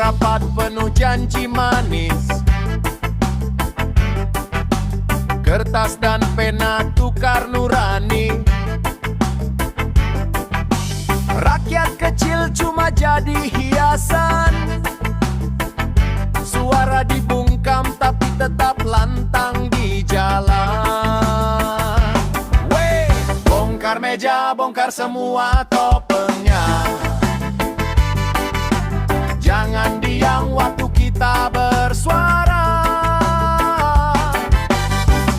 rapat penuh janji manis. Kertas dan pena tukar nurani. Rakyat kecil cuma jadi hiasan. Suara dibungkam tapi tetap lantang di jalan. Weh, bongkar meja, bongkar semua topengnya. Jangan diam waktu kita bersuara.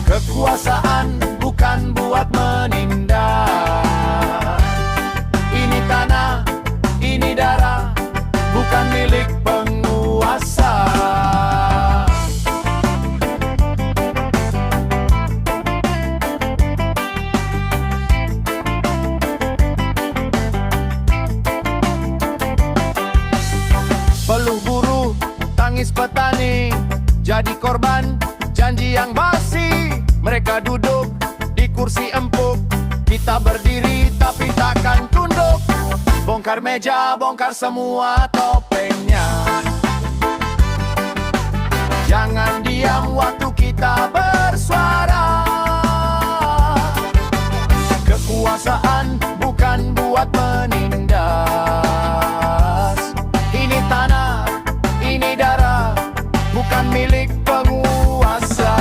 Kekuasaan bukan buat menindas. Ini tanah, ini darah, bukan milik penguasa. Peluh buruh, tangis petani, jadi korban janji yang basi. Mereka duduk di kursi empuk, kita berdiri tapi takkan tunduk. Bongkar meja, bongkar semua topengnya. Jangan diam waktu kita bersuara. Kekuasaan bukan buat menindas. Ini tanah, ini darah, bukan milik penguasa.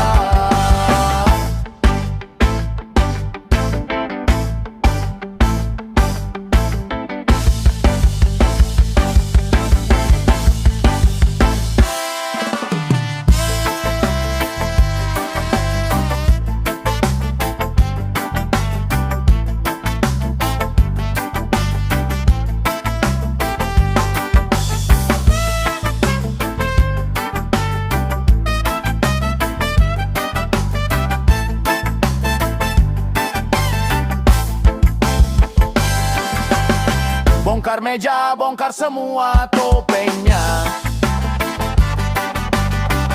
Bongkar meja, bongkar semua topengnya.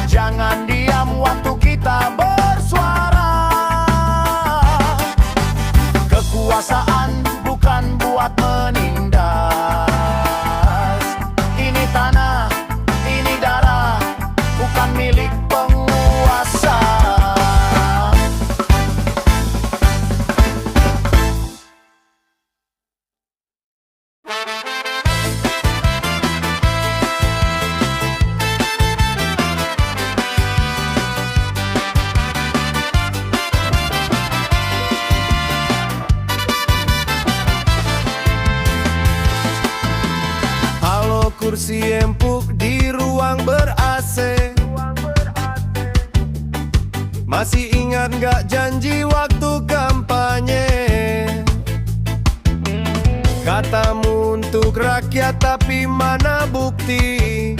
Jangan diam waktu kita bersuara. Kekuasaan bukan buat menindas. Ini tanah, ini darah, bukan milik penguasa. Kursi empuk di ruang ber-AC. Masih ingat gak janji waktu kampanye? Katamu untuk rakyat tapi mana bukti?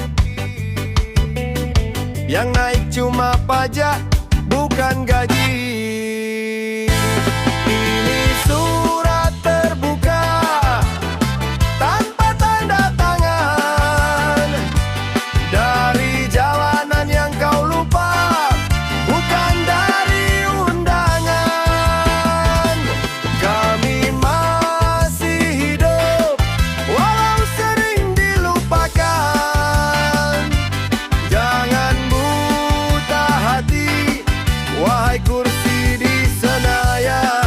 Yang naik cuma pajak bukan gaji. Ini surat terbuka tanpa tanda tangan. Dari jalanan yang kau lupa, bukan dari undangan. Kami masih hidup walau sering dilupakan. Jangan buta hati, wahai kursi di Senayan.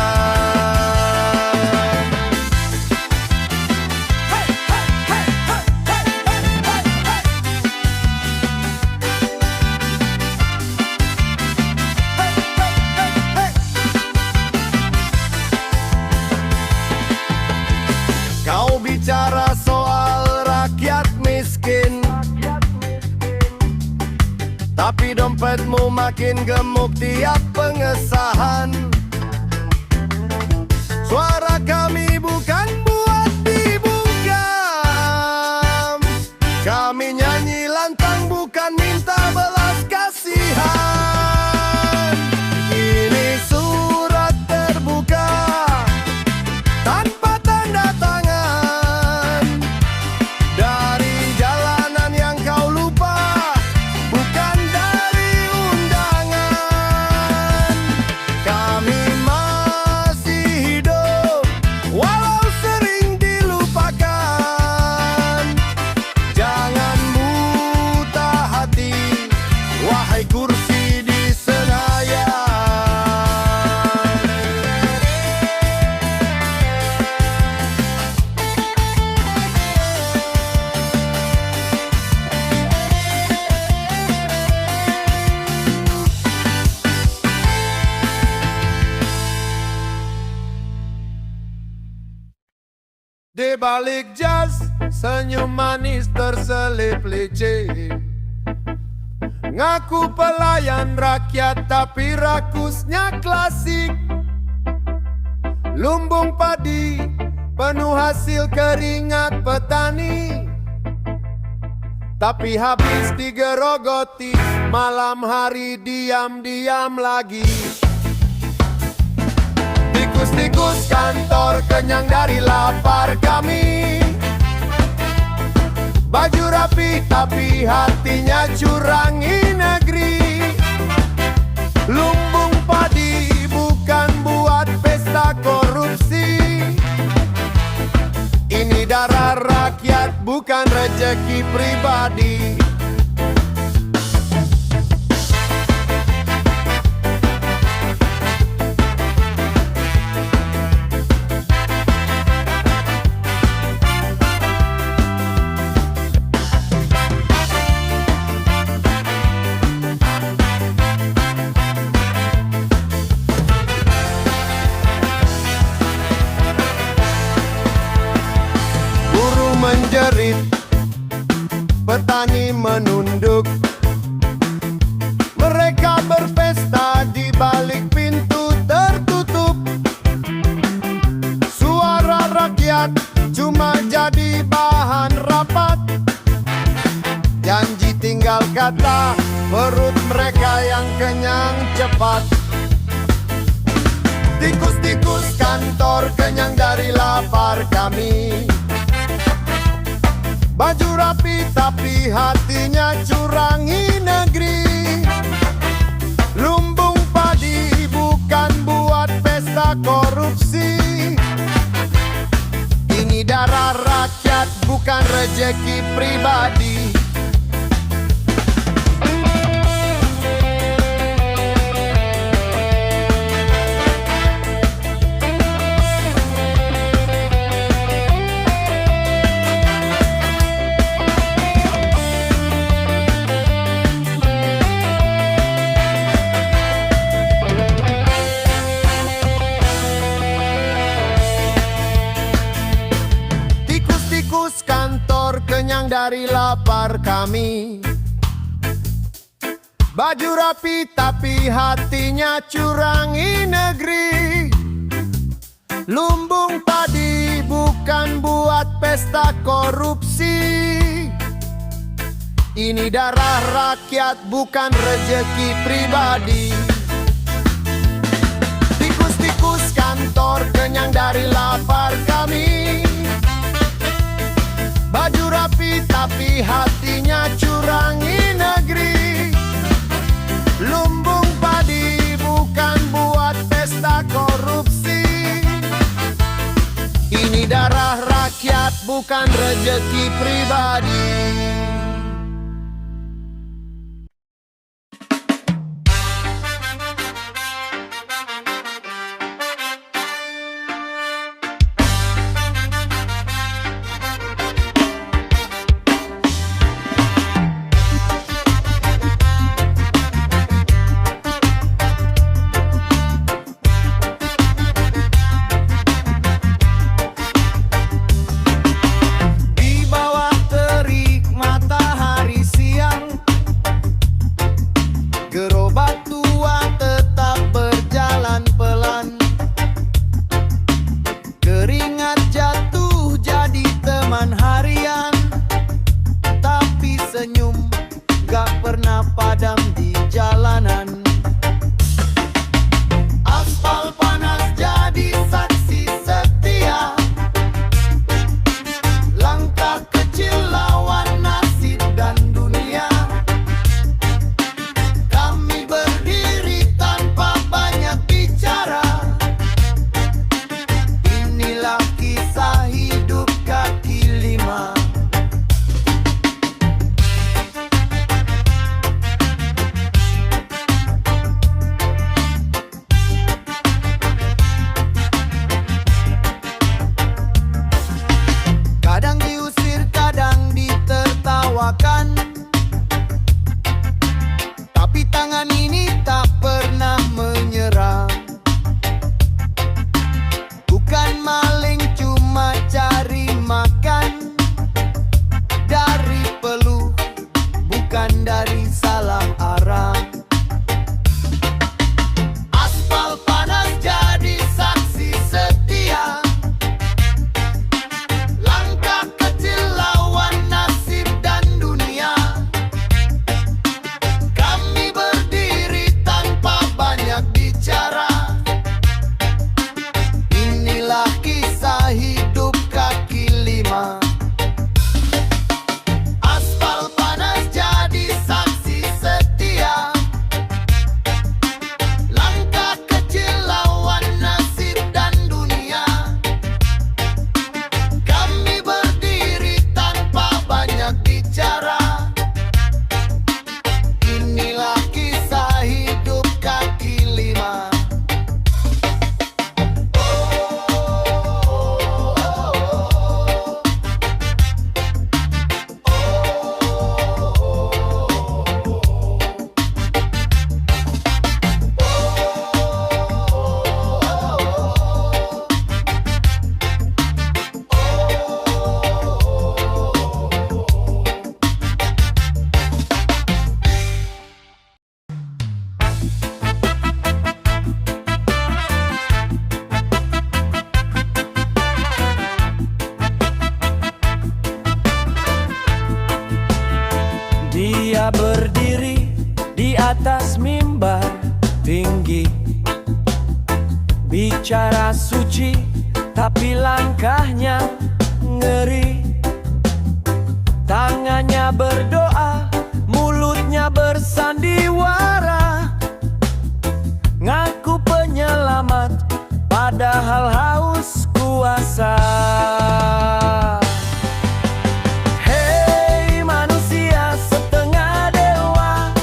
Kau bicara soal rakyat miskin, tapi dompetmu makin gemuk tiap pengesahan. Suara kami bukan buat dibungkam. Kami nyanyi lantang bukan minta belas kasihan. Ini surat terbuka tanpa tanda tangan. Dari jalanan yang kau lupa, bukan dari undangan. Kami Di balik jas, senyum manis terselip licin. Ngaku pelayan rakyat tapi rakusnya klasik. Lumbung padi, penuh hasil keringat petani. Tapi habis digerogoti, malam hari diam-diam lagi. Tikus-tikus kantor kenyang dari lapar kami. Baju rapi tapi hatinya curangi negeri. Lumbung padi bukan buat pesta korupsi. Ini darah rakyat bukan rezeki pribadi. Menjerit, petani menunduk. Mereka berpesta di balik pintu tertutup. Suara rakyat cuma jadi bahan rapat. Janji tinggal kata, perut mereka yang kenyang cepat. Tikus-tikus kantor kenyang dari lapar kami. Baju rapi tapi hatinya curangi negeri. Lumbung padi bukan buat pesta korupsi. Ini darah rakyat bukan rezeki pribadi. Kantor kenyang dari lapar kami. Baju rapi tapi hatinya curangi negeri. Lumbung padi bukan buat pesta korupsi. Ini darah rakyat bukan rezeki pribadi. Tikus-tikus kantor kenyang dari lapar kami. Baju rapi tapi hatinya curangi negeri. Lumbung padi bukan buat pesta korupsi. Ini darah rakyat bukan rezeki pribadi. Bicara suci, tapi langkahnya ngeri. Tangannya berdoa, mulutnya bersandiwara, ngaku penyelamat, padahal haus kuasa. Hei manusia setengah dewa,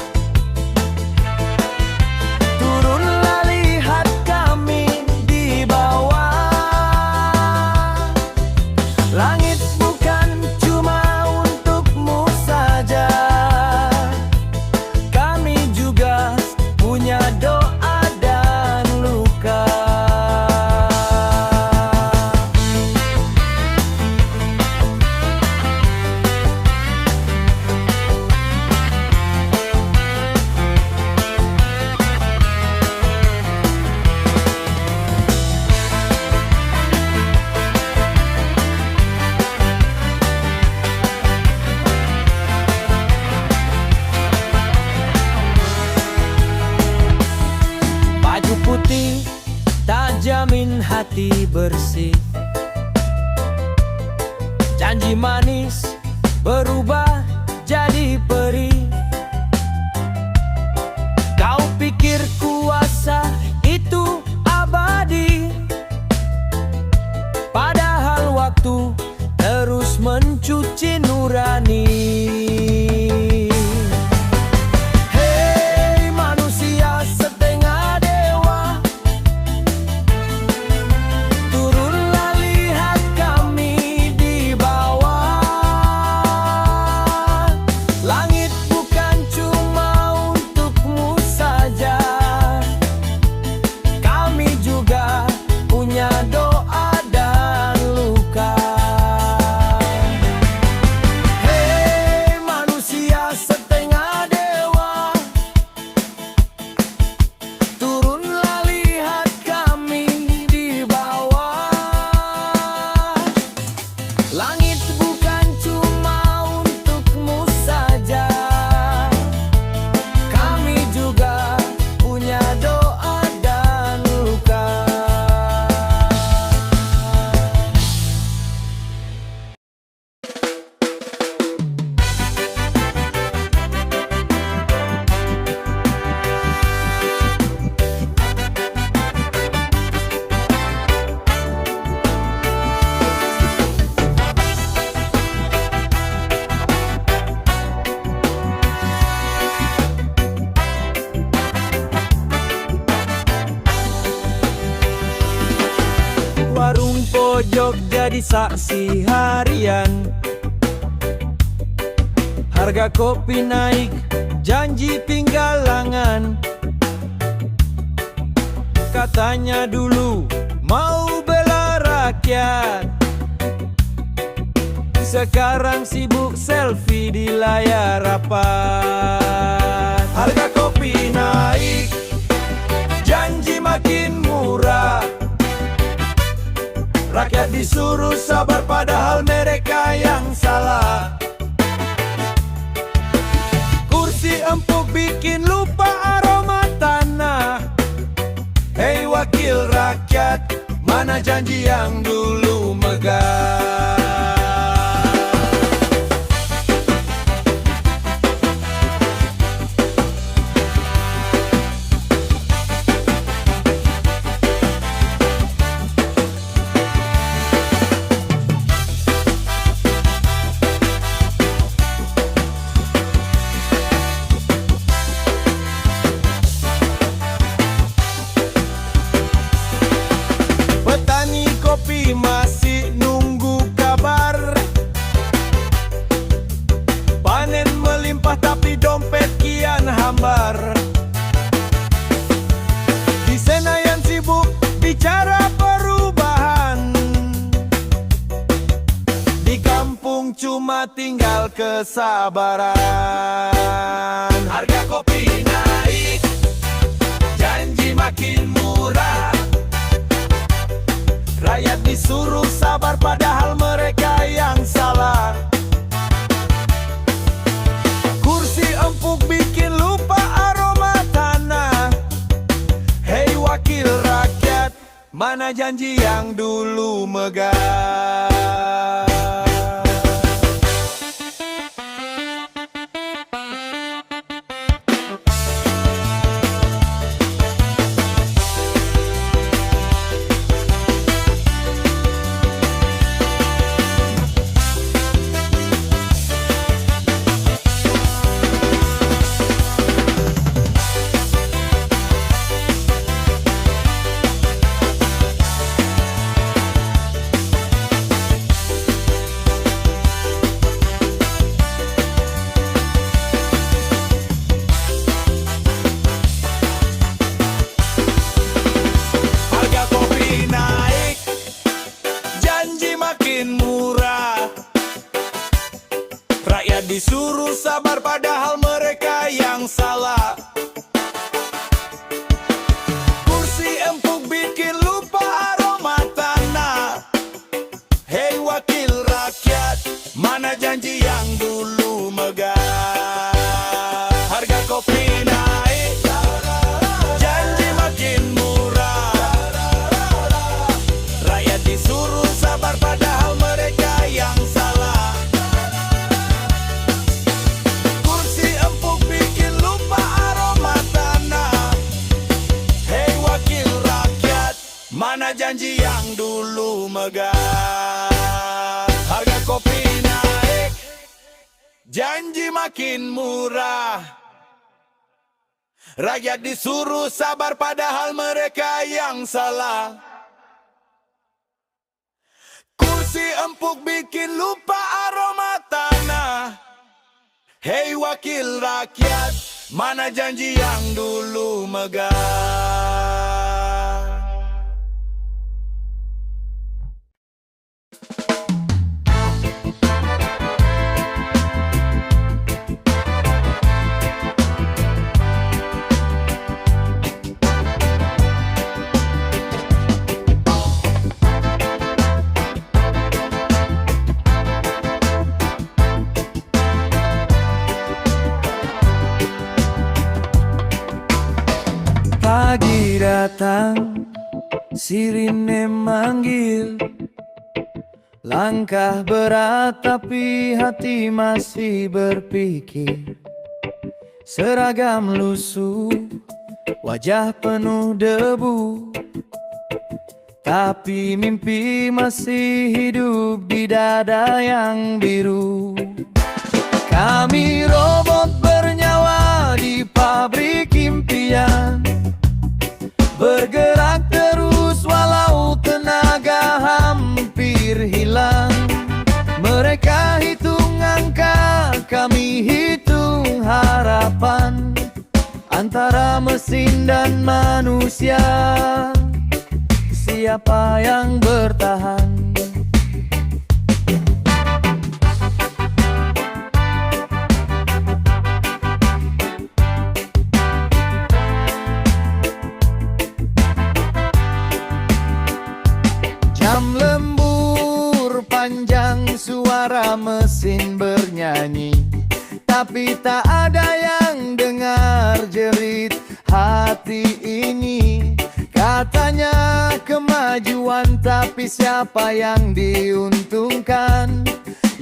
turunlah lihat kami di bawah. Langit bukan cuma untukmu saja, kami juga punya doa dan luka. Baju putih tak jamin hati bersih. Janji manis berubah jadi perih. Kau pikir kuasa itu abadi, padahal waktu terus mencuci nurani. Hei manusia setengah dewa, turunlah lihat kami di bawah. Langit bukan cuma untukmu saja, kami juga punya doa dan luka. Hei manusia setengah dewa, turunlah lihat kami di bawah. Langit bukan cuma untukmu saja, kami juga punya doa dan luka. Warung pojok jadi saksi harian. Harga kopi naik, janji tinggal langan. Katanya dulu mau bela rakyat, sekarang sibuk selfie di layar rapat. Harga kopi naik, janji makin murah. Rakyat disuruh sabar padahal mereka yang salah. Kursi empuk bikin lupa aroma tanah. Hei wakil rakyat, mana janji yang dulu megah? Petani kopi masih nunggu kabar. Panen melimpah tapi dompet kian hambar. Di Senayan sibuk bicara perubahan, di kampung cuma tinggal kesabaran. Harga kopi naik, janji makin murah. Rakyat disuruh sabar padahal mereka yang salah. Kursi empuk bikin lupa aroma tanah. Hei wakil rakyat, Mana janji yang dulu megah? Harga kopi naik, janji makin murah. Rakyat disuruh sabar padahal mereka yang salah. Kursi empuk bikin lupa aroma tanah. Hei wakil rakyat, mana janji yang dulu megah? Harga kopi naik, janji makin murah. Rakyat disuruh sabar padahal mereka yang salah. Kursi empuk bikin lupa aroma tanah. Hei wakil rakyat, mana janji yang dulu megah? Harga kopi naik, janji makin murah. Rakyat disuruh sabar padahal mereka yang salah. Kursi empuk bikin lupa aroma tanah. Hei wakil rakyat, mana janji yang dulu megah? Pagi datang, sirine manggil. Langkah berat tapi hati masih berpikir. Seragam lusuh, wajah penuh debu, tapi mimpi masih hidup di dada yang biru. Kami robot bernyawa di pabrik impian, bergerak terus walau tenaga hampir hilang. Mereka hitung angka, kami hitung harapan. Antara mesin dan manusia, siapa yang bertahan? Jam lembur panjang, suara mesin bernyanyi, tapi tak ada yang dengar jerit hati ini. Katanya kemajuan, tapi siapa yang diuntungkan?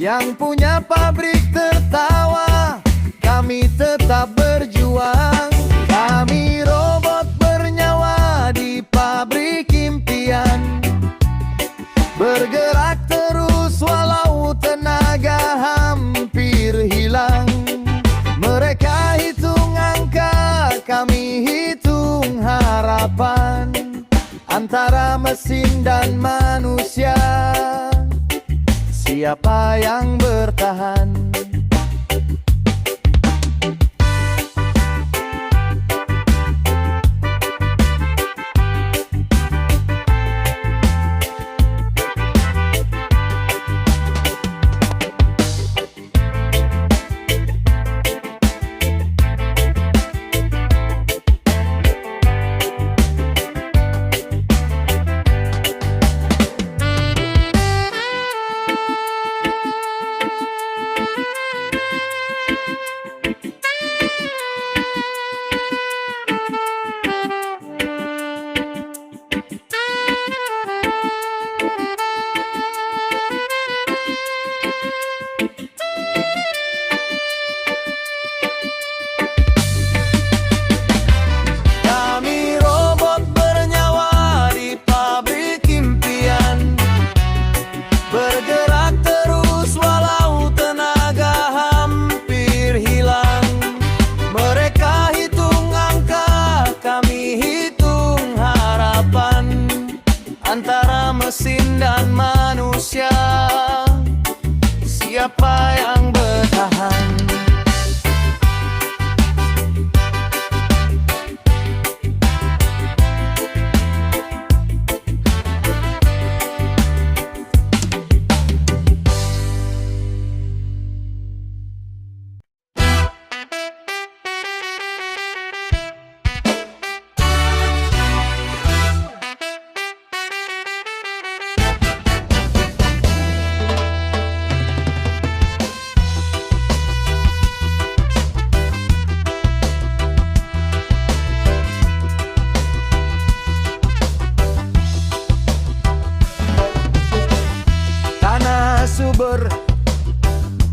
Yang punya pabrik tertawa, kami tetap berjuang. Kami robot bernyawa di pabrik impian, bergerak terus walau tenaga hampir hilang. Mereka hitung angka, kami hitung harapan. Antara mesin dan manusia, siapa yang bertahan? antara mesin dan manusia. Siapa yang bertahan? Subur,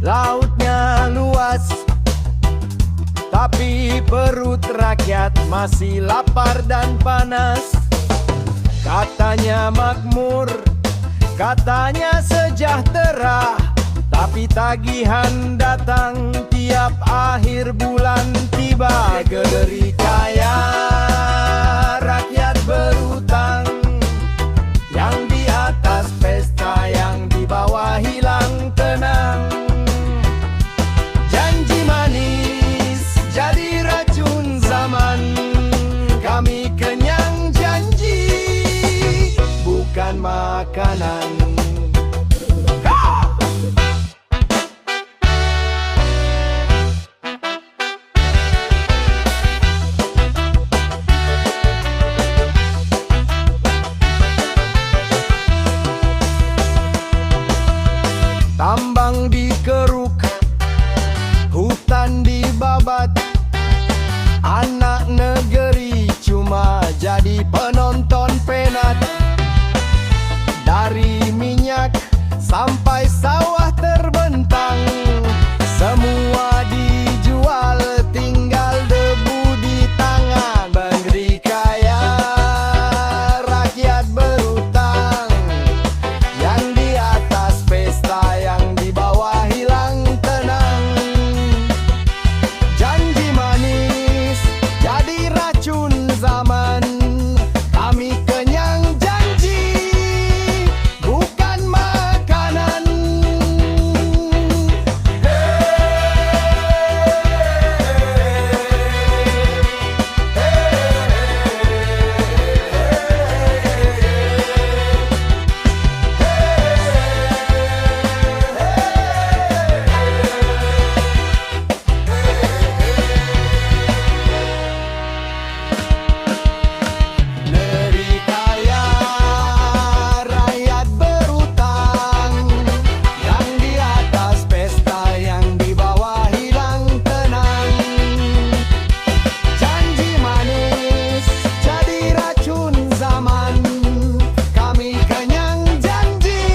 lautnya luas, tapi perut rakyat masih lapar dan panas. Katanya makmur, katanya sejahtera, tapi tagihan datang tiap akhir bulan tiba. Gederi kaya, rakyat berutang, yang di atas pesta, yang di bawah hilang tenang. Janji manis jadi racun zaman, kami kenyang janji, bukan makanan. Tambang dikeruk, hutan dibabat, anak negeri cuma jadi penonton penat. Dari minyak sampai sawah terbentang, semua dijual, tinggal debu di tangan. Negeri kaya, rakyat berutang, yang di atas pesta, yang di bawah hilang tenang. Janji manis jadi racun zaman, kami kenyang janji, bukan makanan. Negeri kaya, rakyat berutang, yang di atas pesta, yang di bawah hilang tenang. Janji manis jadi racun zaman, kami kenyang janji,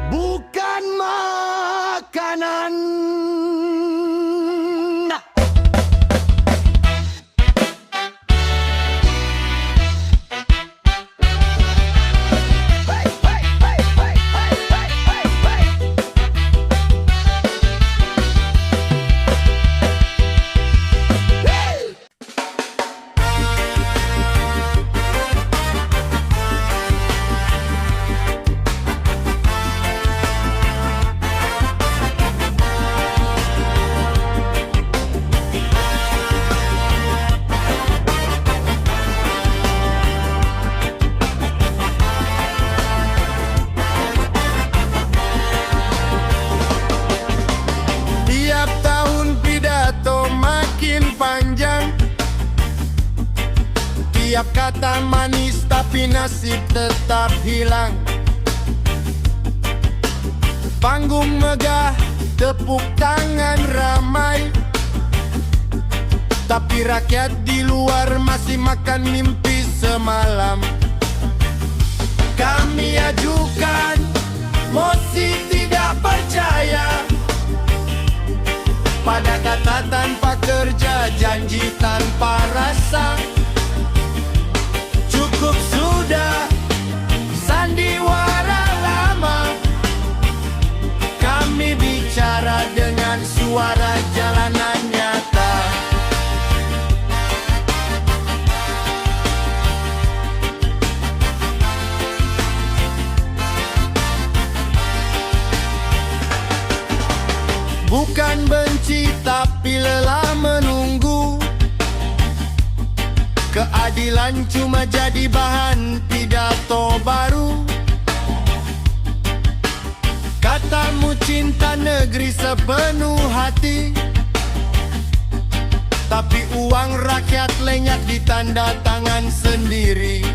bukan makanan. Tiap tahun pidato makin panjang, tiap kata manis tapi nasib tetap hilang. Panggung megah, tepuk tangan ramai, tapi rakyat di luar masih makan mimpi semalam. Kami ajukan mosi tidak percaya pada kata tanpa kerja, janji tanpa rasa. Cukup sudah sandiwara lama, kami bicara dengan suara jalanan nyata. bukan benci tapi lelah menunggu. Keadilan cuma jadi bahan pidato baru. Katamu cinta negeri sepenuh hati, tapi uang rakyat lenyap di tanda tangan sendiri.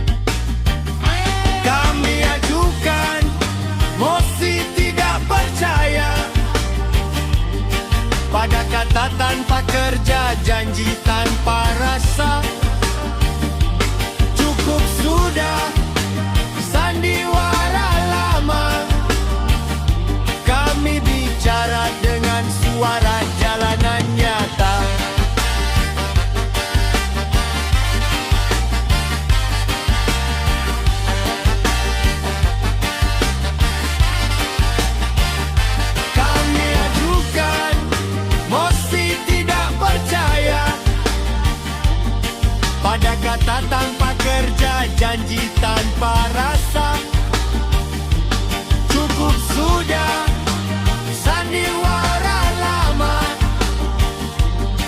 Kami ajukan mosi tidak percaya pada kata tanpa kerja, janji tanpa rasa. Cukup sudah sandiwara lama. Kami bicara dengan suara jalanan nyata. Kami ajukan mosi tidak percaya pada kata tanpa kerja, janji tanpa rasa. Cukup sudah sandiwara lama.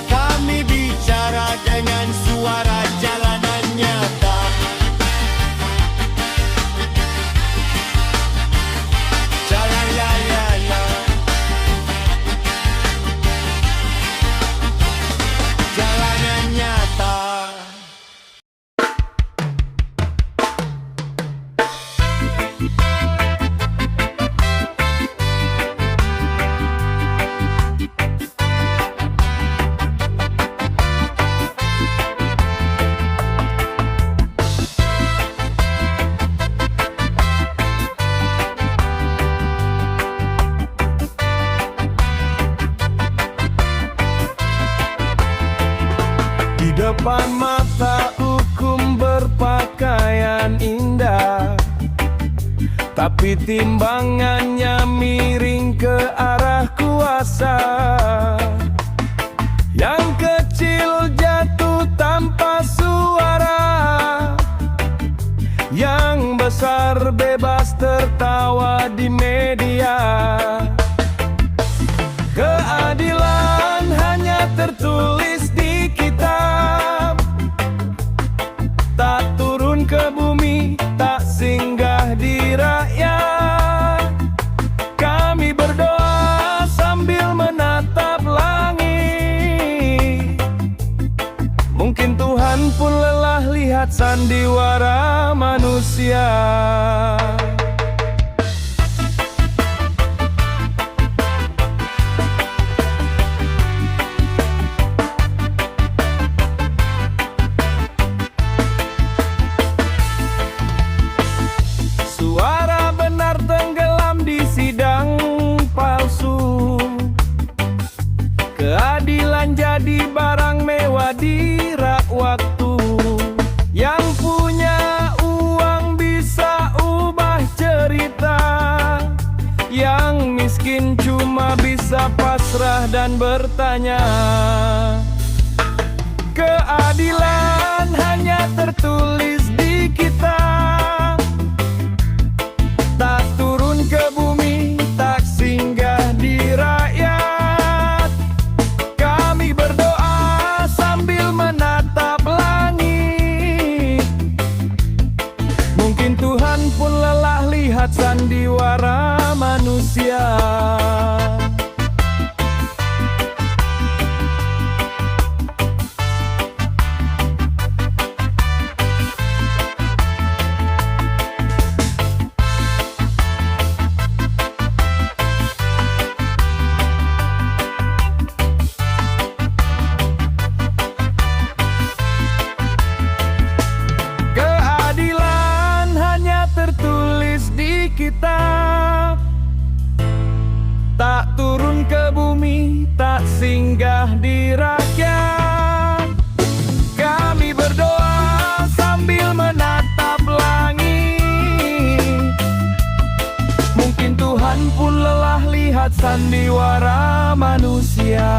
Kami bicara dengan suara jalanan nyata. Jalan la la la. Jalanan nyata. Di depan mata hukum berpakaian indah, tapi timbangannya miring ke arah kuasa. Yang kecil jatuh tanpa suara, yang besar bebas tertawa di media. Keadilan hanya tertulis di kitab, tak turun ke bumi, tak singgah di rakyat. Kami berdoa sambil menatap langit. Mungkin Tuhan pun lelah lihat sandiwara manusia. Suara benar tenggelam di sidang palsu. Keadilan jadi barang mewah di rak waktu. Yang punya uang bisa ubah cerita, yang miskin cuma bisa pasrah dan bertanya. Keadilan hanya tertulis di kitab, tak turun ke bumi, tak singgah di rakyat. Kami berdoa sambil menatap langit. Mungkin Tuhan pun lelah lihat sandiwara manusia. Tertulis di kitab, tak turun ke bumi, tak singgah di rakyat. Kami berdoa sambil menatap langit. Mungkin Tuhan pun lelah lihat sandiwara manusia.